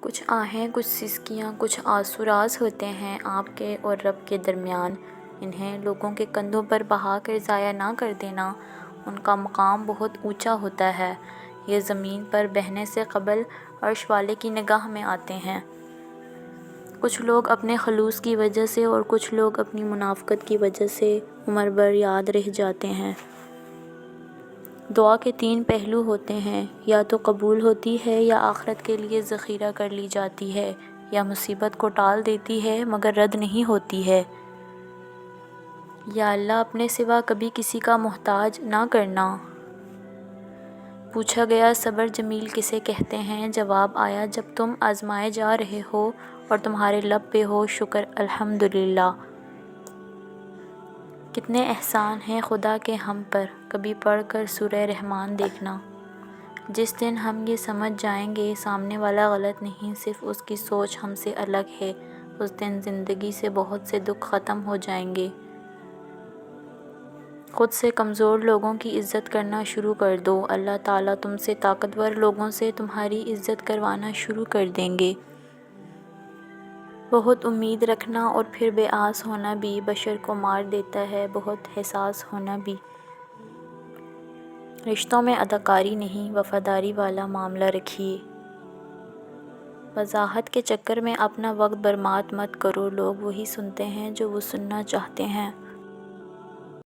کچھ آہیں، کچھ سسکیاں، کچھ آنسوراز ہوتے ہیں آپ کے اور رب کے درمیان، انہیں لوگوں کے کندھوں پر بہا کر ضائع نہ کر دینا، ان کا مقام بہت اونچا ہوتا ہے، یہ زمین پر بہنے سے قبل عرش والے کی نگاہ میں آتے ہیں۔ کچھ لوگ اپنے خلوص کی وجہ سے اور کچھ لوگ اپنی منافقت کی وجہ سے عمر بھر یاد رہ جاتے ہیں۔ دعا کے 3 پہلو ہوتے ہیں، یا تو قبول ہوتی ہے، یا آخرت کے لیے ذخیرہ کر لی جاتی ہے، یا مصیبت کو ٹال دیتی ہے مگر رد نہیں ہوتی ہے۔ یا اللہ اپنے سوا کبھی کسی کا محتاج نہ کرنا۔ پوچھا گیا صبر جمیل کسے کہتے ہیں؟ جواب آیا جب تم آزمائے جا رہے ہو اور تمہارے لب پہ ہو شکر الحمدللہ۔ کتنے احسان ہیں خدا کے ہم پر، کبھی پڑھ کر سورہ رحمان دیکھنا۔ جس دن ہم یہ سمجھ جائیں گے سامنے والا غلط نہیں، صرف اس کی سوچ ہم سے الگ ہے، اس دن زندگی سے بہت سے دکھ ختم ہو جائیں گے۔ خود سے کمزور لوگوں کی عزت کرنا شروع کر دو، اللہ تعالیٰ تم سے طاقتور لوگوں سے تمہاری عزت کروانا شروع کر دیں گے۔ بہت امید رکھنا اور پھر بے آس ہونا بھی بشر کو مار دیتا ہے، بہت حساس ہونا بھی۔ رشتوں میں اداکاری نہیں، وفاداری والا معاملہ رکھیے۔ وضاحت کے چکر میں اپنا وقت برباد مت کرو، لوگ وہی سنتے ہیں جو وہ سننا چاہتے ہیں۔